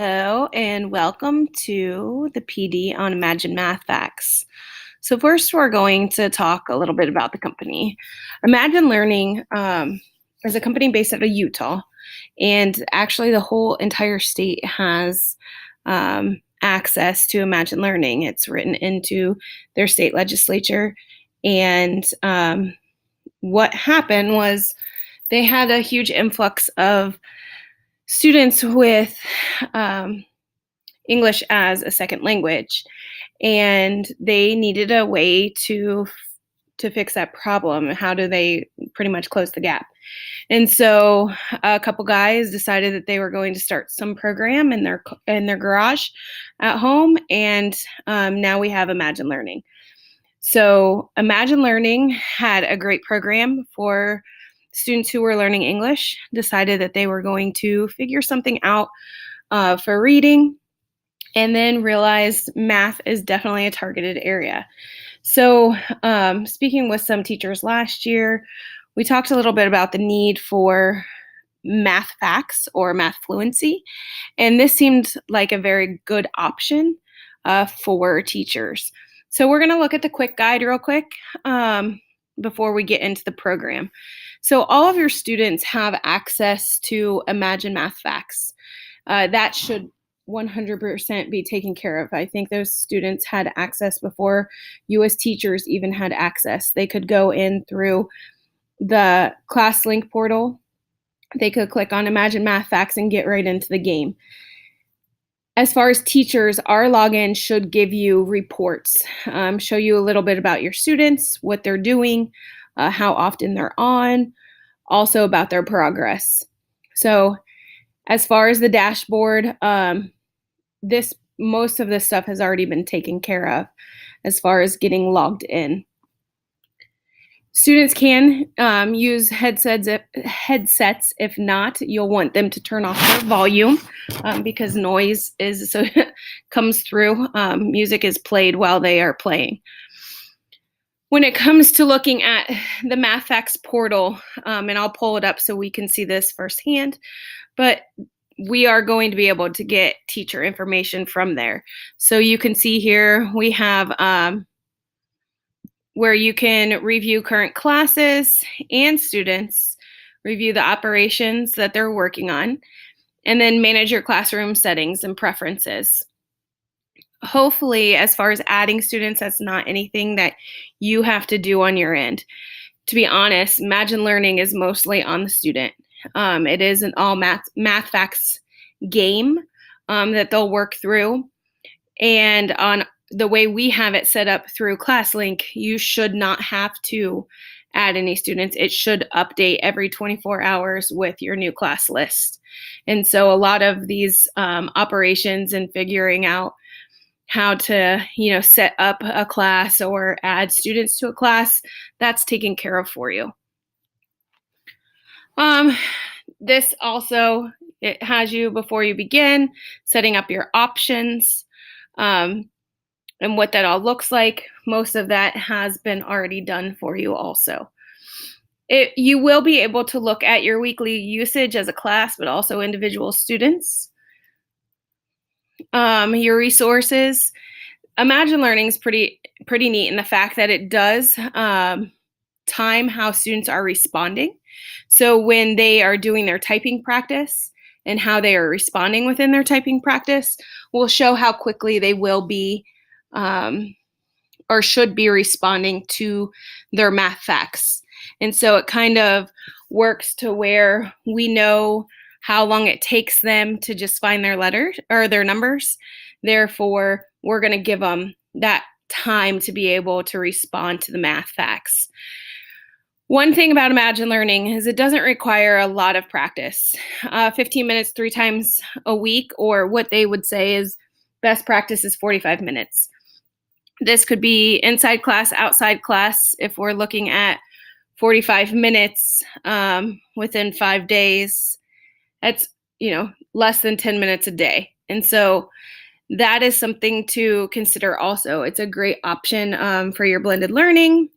Hello and welcome to the PD on Imagine Math Facts. So first we're going to talk a little bit about the company. Imagine Learning is a company based out of Utah, and actually the whole entire state has access to Imagine Learning. It's written into their state legislature, and what happened was they had a huge influx of students with English as a second language, and they needed a way to fix that problem. How do they pretty much close the gap? And so a couple guys decided that they were going to start some program in their garage at home, and now we have Imagine Learning. So Imagine Learning had a great program for students who were learning English, decided that they were going to figure something out for reading, and then realized math is definitely a targeted area. So speaking with some teachers last year, we talked a little bit about the need for math facts or math fluency, and this seemed like a very good option for teachers. So we're going to look at the quick guide real quick before we get into the program. So all of your students have access to Imagine Math Facts. That should 100% be taken care of. I think those students had access before you as teachers even had access. They could go in through the ClassLink portal. They could click on Imagine Math Facts and get right into the game. As far as teachers, our login should give you reports, show you a little bit about your students, what they're doing, how often they're on, also about their progress. So as far as the dashboard, most of this stuff has already been taken care of as far as getting logged in. Students can use headsets. If not, you'll want them to turn off their volume because noise comes through. Music is played while they are playing. When it comes to looking at the MathFacts portal, and I'll pull it up so we can see this firsthand, but we are going to be able to get teacher information from there. So you can see here we have where you can review current classes and students, review the operations that they're working on, and then manage your classroom settings and preferences. Hopefully, as far as adding students, that's not anything that you have to do on your end. To be honest, Imagine Learning is mostly on the student. It is an all math facts game that they'll work through. And on the way we have it set up through ClassLink, you should not have to add any students. It should update every 24 hours with your new class list. And so a lot of these operations and figuring out how to, set up a class or add students to a class, that's taken care of for you. This also, it has you before you begin setting up your options and what that all looks like. Most of that has been already done for you also. You will be able to look at your weekly usage as a class, but also individual students. Your resources. Imagine Learning is pretty neat in the fact that it does time how students are responding. So when they are doing their typing practice and how they are responding within their typing practice will show how quickly they will be or should be responding to their math facts. And so it kind of works to where we know how long it takes them to just find their letters or their numbers. Therefore, we're going to give them that time to be able to respond to the math facts. One thing about Imagine Learning is it doesn't require a lot of practice. 15 minutes 3 times a week, or what they would say is best practice is 45 minutes. This could be inside class, outside class. If we're looking at 45 minutes within 5 days, that's, less than 10 minutes a day. And so that is something to consider also. It's a great option for your blended learning,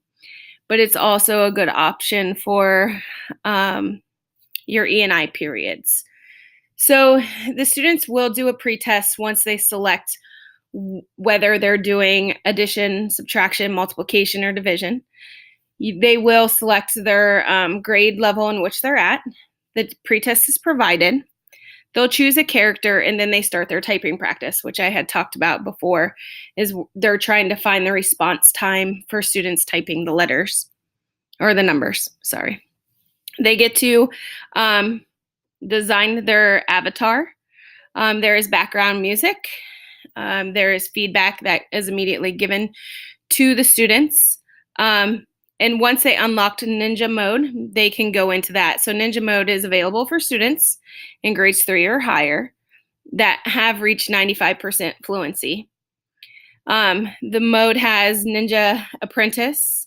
but it's also a good option for your E&I periods. So the students will do a pretest once they select whether they're doing addition, subtraction, multiplication, or division. They will select their grade level in which they're at. The pretest is provided. They'll choose a character and then they start their typing practice, which I had talked about before, is they're trying to find the response time for students typing the letters or the numbers, sorry. They get to design their avatar. There is background music. There is feedback that is immediately given to the students. And once they unlocked Ninja Mode, they can go into that. So Ninja Mode is available for students in grades 3 or higher that have reached 95% fluency. The mode has Ninja Apprentice,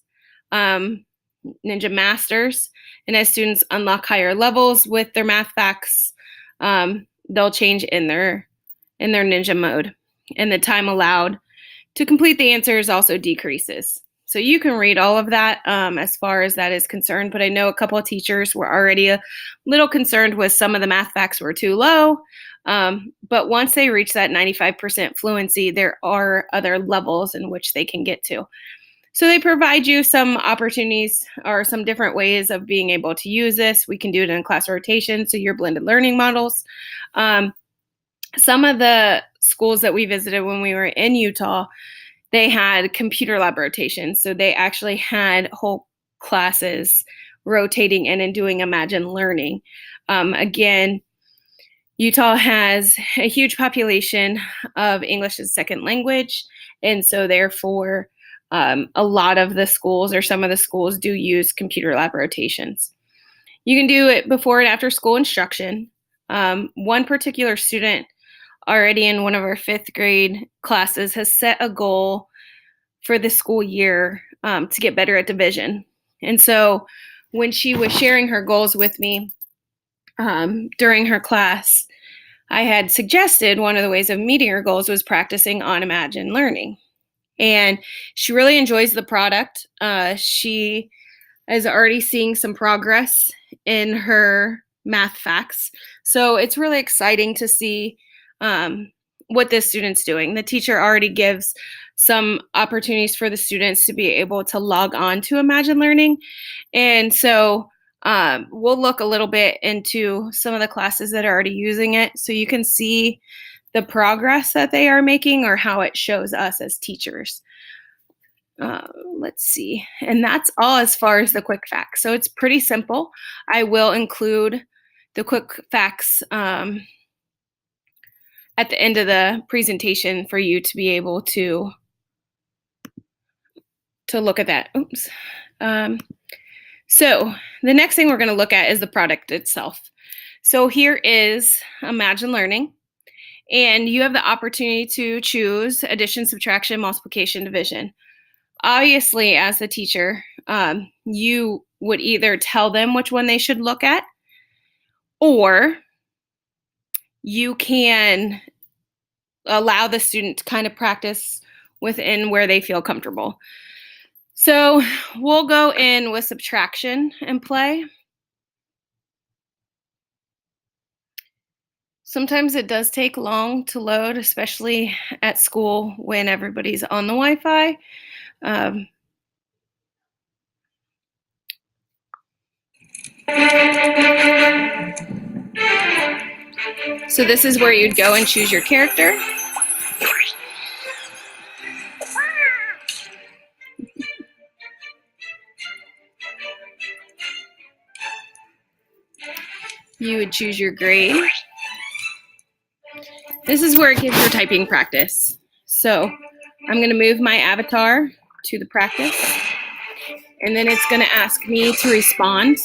Ninja Masters, and as students unlock higher levels with their math facts, they'll change in their Ninja Mode, and the time allowed to complete the answers also decreases. So you can read all of that as far as that is concerned, but I know a couple of teachers were already a little concerned with some of the math facts were too low. But once they reach that 95% fluency, there are other levels in which they can get to. So they provide you some opportunities or some different ways of being able to use this. We can do it in class rotation, so your blended learning models. Some of the schools that we visited when we were in Utah, they had computer lab rotations. So they actually had whole classes rotating in and doing Imagine Learning. Again, Utah has a huge population of English as a second language. And so therefore, a lot of the schools or some of the schools do use computer lab rotations. You can do it before and after school instruction. One particular student already in one of our 5th grade classes has set a goal for the school year to get better at division. And so when she was sharing her goals with me during her class, I had suggested one of the ways of meeting her goals was practicing on Imagine Learning. And she really enjoys the product. She is already seeing some progress in her math facts. So it's really exciting to see what this student's doing. The teacher already gives some opportunities for the students to be able to log on to Imagine Learning. And so we'll look a little bit into some of the classes that are already using it so you can see the progress that they are making or how it shows us as teachers. Let's see. And that's all as far as the quick facts. So it's pretty simple. I will include the quick facts at the end of the presentation for you to be able to look at that. Oops. So the next thing we're going to look at is the product itself. So here is Imagine Learning, and you have the opportunity to choose addition, subtraction, multiplication, division. Obviously, as the teacher, you would either tell them which one they should look at, or you can allow the student to kind of practice within where they feel comfortable. So we'll go in with subtraction and play. Sometimes it does take long to load, especially at school when everybody's on the Wi-Fi. So this is where you'd go and choose your character. You would choose your grade. This is where it gives your typing practice. So I'm going to move my avatar to the practice, and then it's going to ask me to respond.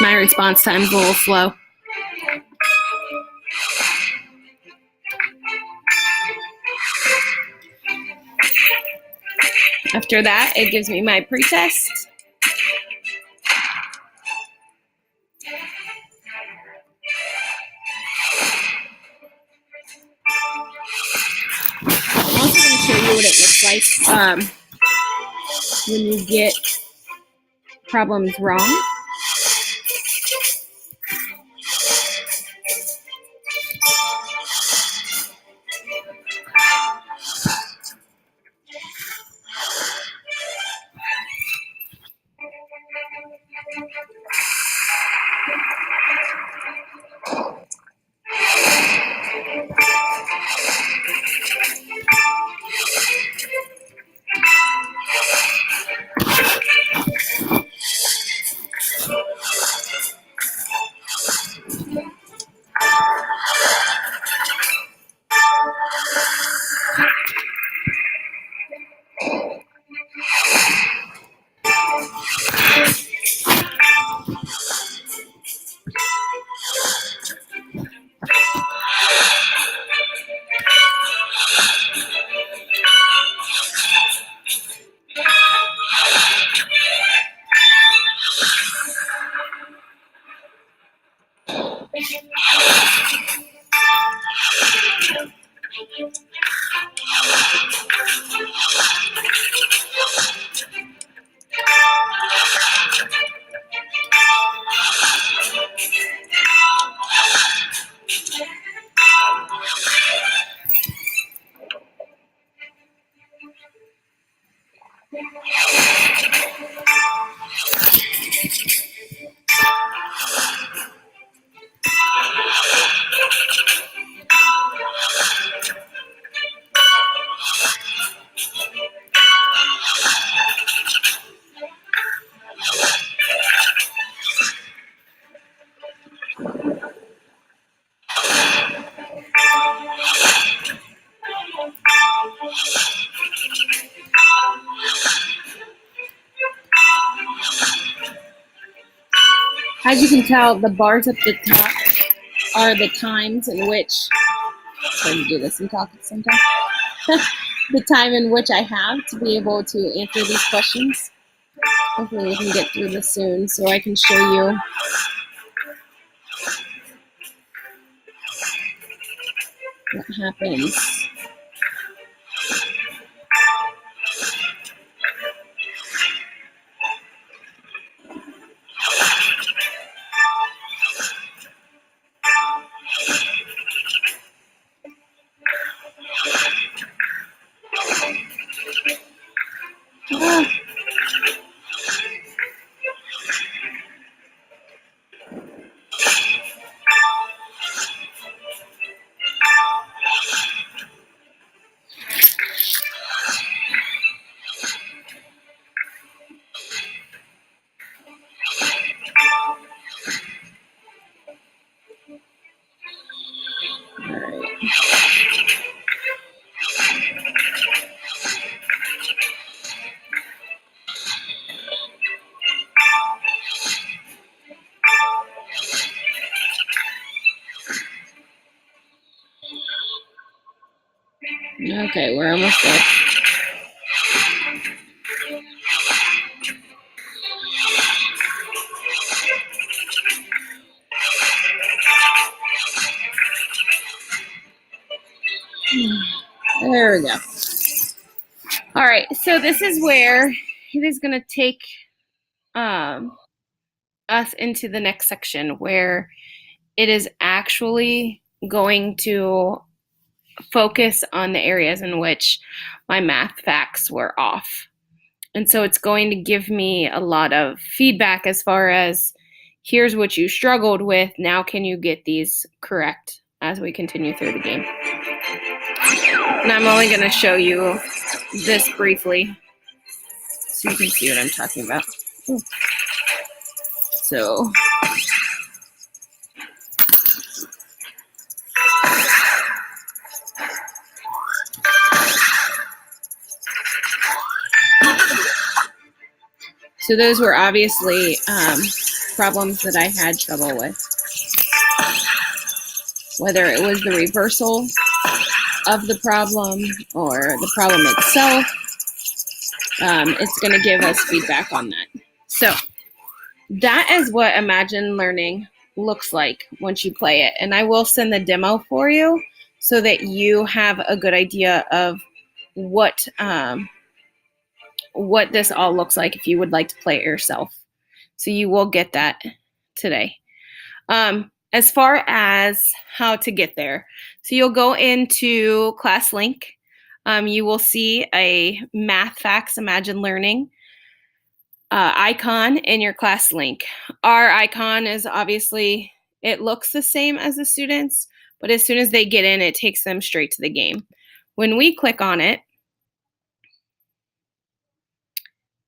My response time's a little slow. After that, it gives me my pretest. like when you get problems wrong. As you can tell, the bars at the top are the times in which, it's hard to do this and talk at the same time, the time in which I have to be able to answer these questions. Hopefully we can get through this soon so I can show you what happens. Okay, we're almost there. There we go. All right, so this is where it is going to take us into the next section where it is actually going to focus on the areas in which my math facts were off. And so it's going to give me a lot of feedback as far as here's what you struggled with. Now can you get these correct as we continue through the game? And I'm only going to show you this briefly so you can see what I'm talking about. Ooh. So those were obviously problems that I had trouble with. Whether it was the reversal of the problem or the problem itself, it's going to give us feedback on that. So that is what Imagine Learning looks like once you play it. And I will send the demo for you so that you have a good idea of what this all looks like if you would like to play it yourself. So you will get that today. As far as how to get there, so you'll go into ClassLink. You will see a Math Facts Imagine Learning icon in your ClassLink. Our icon is obviously, it looks the same as the students, but as soon as they get in, it takes them straight to the game. When we click on it,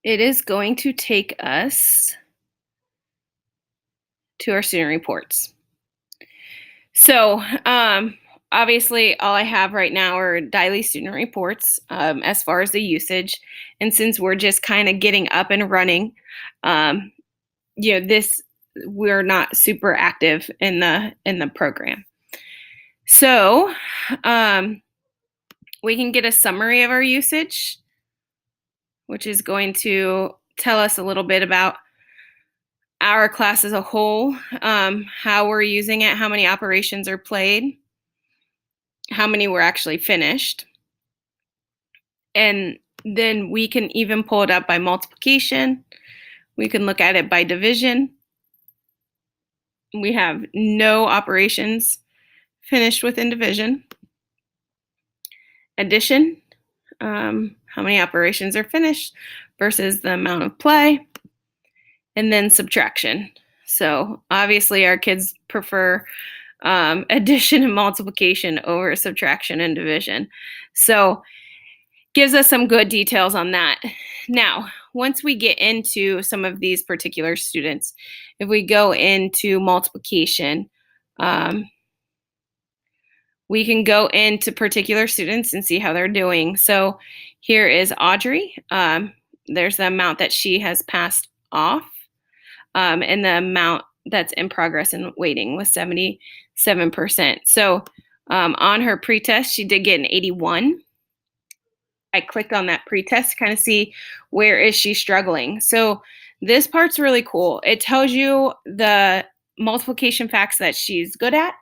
it is going to take us to our student reports. So obviously all I have right now are daily student reports as far as the usage. And since we're just kind of getting up and running, we're not super active in the program. So we can get a summary of our usage, which is going to tell us a little bit about our class as a whole, how we're using it, how many operations are played, how many were actually finished. And then we can even pull it up by multiplication. We can look at it by division. We have no operations finished within division. Addition, how many operations are finished versus the amount of play. And then subtraction. So obviously our kids prefer addition and multiplication over subtraction and division. So gives us some good details on that. Now, once we get into some of these particular students, if we go into multiplication, we can go into particular students and see how they're doing. So here is Audrey. There's the amount that she has passed off. And the amount that's in progress and waiting was 77%. So on her pretest, she did get an 81. I clicked on that pretest to kind of see where is she struggling. So this part's really cool. It tells you the multiplication facts that she's good at.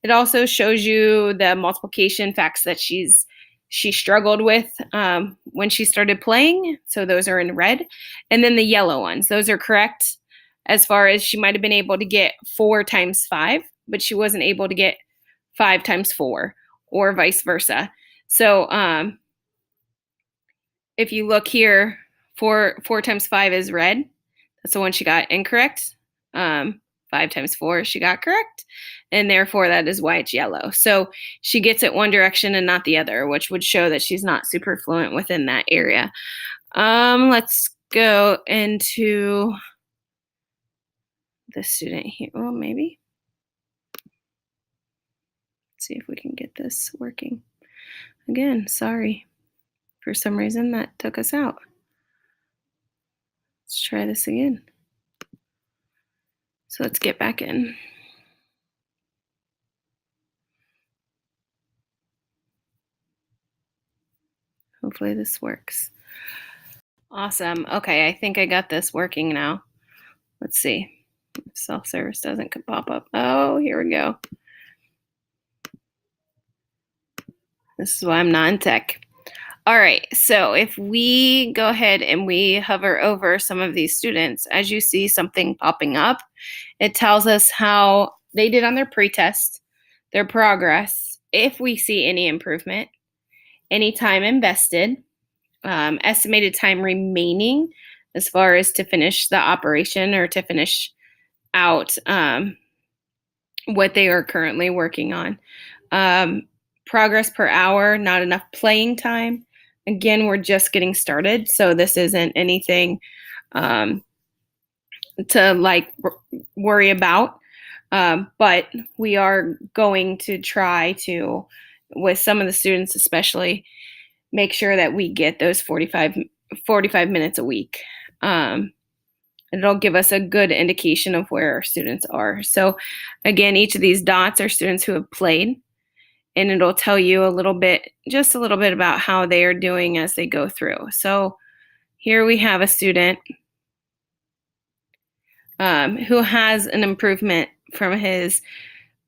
It also shows you the multiplication facts that she struggled with when she started playing. So those are in red. And then the yellow ones, those are correct. As far as she might have been able to get 4 times 5, but she wasn't able to get 5 times 4, or vice versa. So if you look here, 4 times 5 is red. That's the one she got incorrect. 5 times 4 she got correct. And therefore that is why it's yellow. So she gets it one direction and not the other, which would show that she's not super fluent within that area. Let's go into the student here. Well, maybe. Let's see if we can get this working. Again, sorry. For some reason that took us out. Let's try this again. So let's get back in. Hopefully this works. Awesome. Okay, I think I got this working now. Let's see. Self-service doesn't pop up. Oh, here we go. This is why I'm not in tech. All right, so if we go ahead and we hover over some of these students, as you see something popping up, it tells us how they did on their pretest, their progress, if we see any improvement, any time invested, estimated time remaining as far as to finish the operation or to finish out what they are currently working on. Progress per hour, not enough playing time. Again, we're just getting started, so this isn't anything to worry about. But we are going to try to, with some of the students especially, make sure that we get those 45 minutes a week. It'll give us a good indication of where our students are. So again, each of these dots are students who have played, and it'll tell you just a little bit about how they are doing as they go through. So here we have a student who has an improvement from his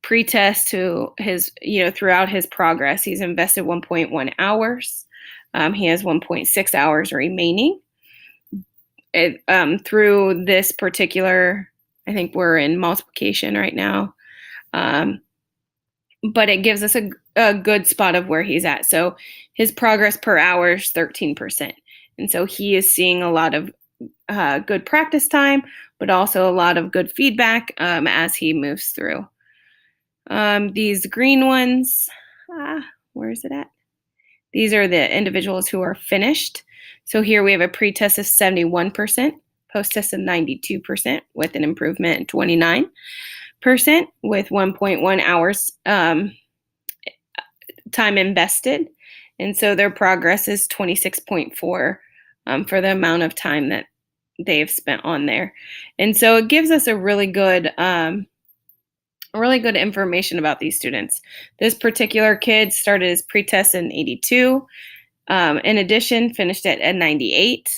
pretest to his, throughout his progress. He's invested 1.1 hours. He has 1.6 hours remaining. Through this particular, I think we're in multiplication right now, but it gives us a good spot of where he's at. So his progress per hour is 13%. And so he is seeing a lot of good practice time, but also a lot of good feedback as he moves through. These green ones, where is it at? These are the individuals who are finished. So here we have a pre-test of 71%, post-test of 92%, with an improvement in 29%, with 1.1 hours time invested. And so their progress is 26.4 for the amount of time that they've spent on there. And so it gives us a really good information about these students. This particular kid started his pretest in 82. In addition, finished it at 98,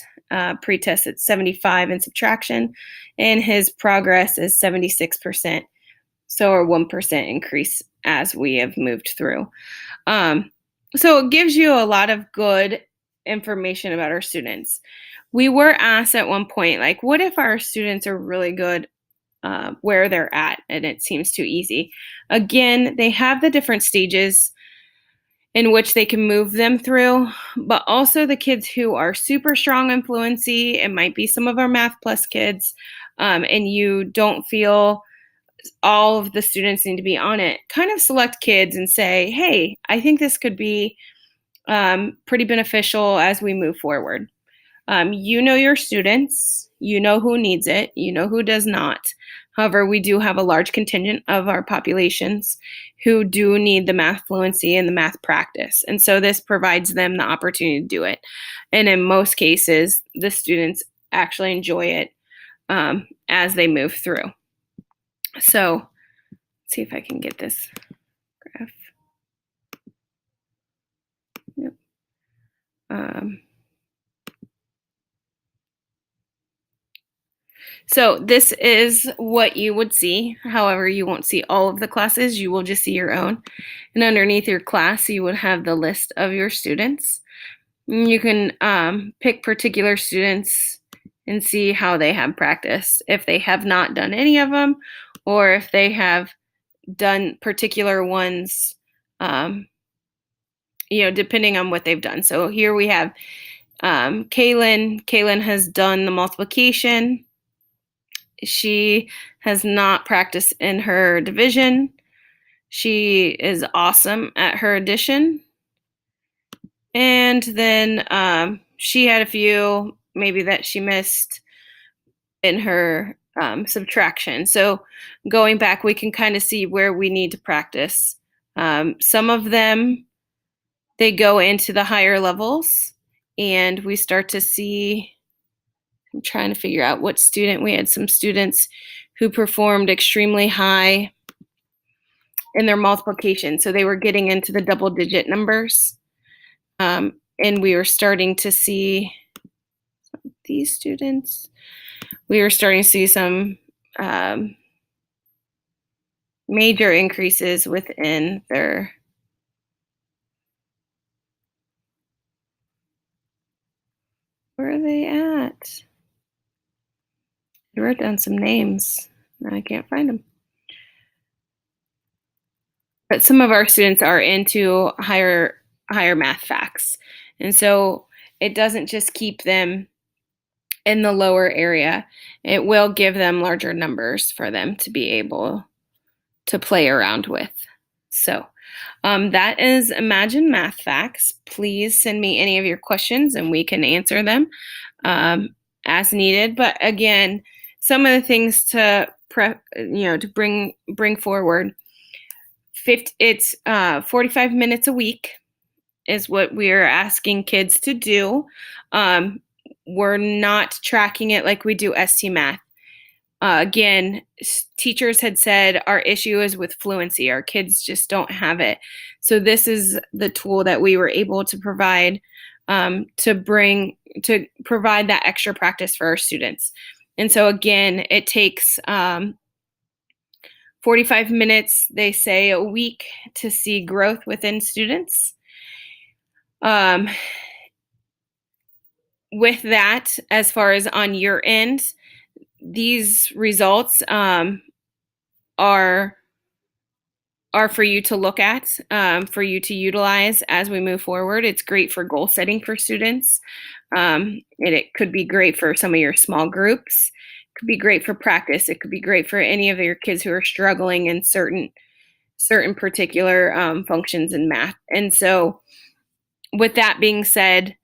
pretest at 75 in subtraction, and his progress is 76%. So a 1% increase as we have moved through. So it gives you a lot of good information about our students. We were asked at one point, like, what if our students are really good where they're at and it seems too easy? Again, they have the different stages in which they can move them through, but also the kids who are super strong in fluency, it might be some of our Math Plus kids, and you don't feel all of the students need to be on it. Kind of select kids and say, hey, I think this could be pretty beneficial as we move forward. You know your students, you know who needs it, you know who does not. However, we do have a large contingent of our populations who do need the math fluency and the math practice. And so this provides them the opportunity to do it. And in most cases, the students actually enjoy it as they move through. So let's see if I can get this graph. Yep. So this is what you would see. However, you won't see all of the classes. You will just see your own. And underneath your class, you would have the list of your students. You can pick particular students and see how they have practice. If they have not done any of them, or if they have done particular ones, depending on what they've done. So here we have Kaylin. Kaylin has done the multiplication. She has not practiced in her division. She is awesome at her addition. And then she had a few maybe that she missed in her subtraction. So going back, we can kind of see where we need to practice. Some of them, they go into the higher levels, and we start to see, I'm trying to figure out what student. We had some students who performed extremely high in their multiplication. So they were getting into the double-digit numbers. And we were starting to see these students. We were starting to see some major increases within their where are they at? I wrote down some names. Now I can't find them. But some of our students are into higher math facts. And so it doesn't just keep them in the lower area. It will give them larger numbers for them to be able to play around with. So that is Imagine Math Facts. Please send me any of your questions and we can answer them as needed. But again, some of the things to bring forward. It's 45 minutes a week is what we're asking kids to do. We're not tracking it like we do ST Math. Again, teachers had said our issue is with fluency. Our kids just don't have it. So this is the tool that we were able to provide to provide that extra practice for our students. And so again, it takes 45 minutes, they say, a week to see growth within students. with that, as far as on your end, these results are are for you to look at, for you to utilize as we move forward. It's great for goal setting for students. And it could be great for some of your small groups. It could be great for practice. It could be great for any of your kids who are struggling in certain particular functions in math. And so, with that being said,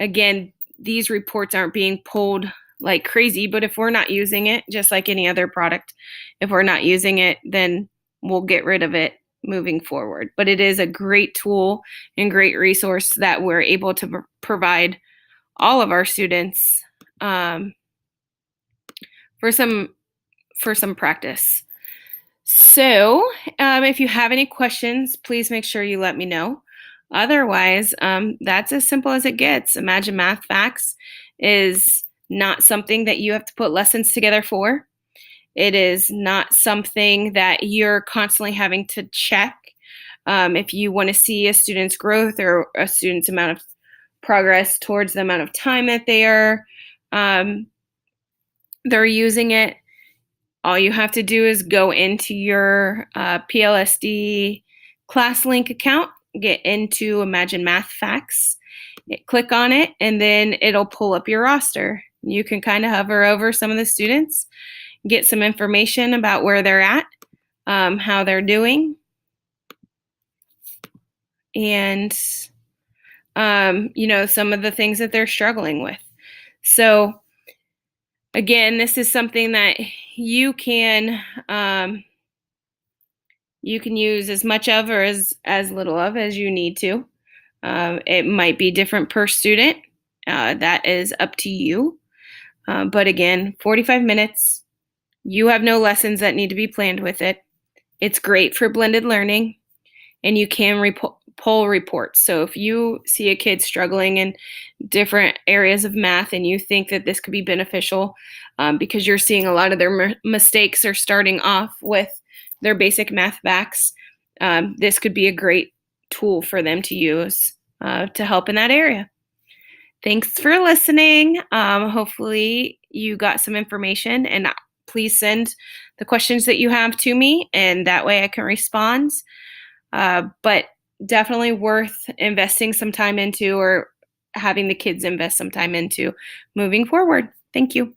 again, these reports aren't being pulled like crazy, but if we're not using it, just like any other product, if we're not using it, then we'll get rid of it moving forward. But it is a great tool and great resource that we're able to provide all of our students for some practice. So, if you have any questions, please make sure you let me know. Otherwise, that's as simple as it gets. Imagine Math Facts is not something that you have to put lessons together for. It is not something that you're constantly having to check. If you want to see a student's growth or a student's amount of progress towards the amount of time that they're using it, all you have to do is go into your PLSD ClassLink account, get into Imagine Math Facts, click on it, and then it'll pull up your roster. You can kind of hover over some of the students, get some information about where they're at, how they're doing, and some of the things that they're struggling with. So again, this is something that you can use as much of or as little of as you need to. It might be different per student. That is up to you. But again, 45 minutes. You have no lessons that need to be planned with it. It's great for blended learning, and you can pull reports. So if you see a kid struggling in different areas of math and you think that this could be beneficial because you're seeing a lot of their mistakes are starting off with their basic math facts, this could be a great tool for them to use to help in that area. Thanks for listening. Hopefully you got some information, and please send the questions that you have to me, and that way I can respond. But definitely worth investing some time into, or having the kids invest some time into moving forward. Thank you.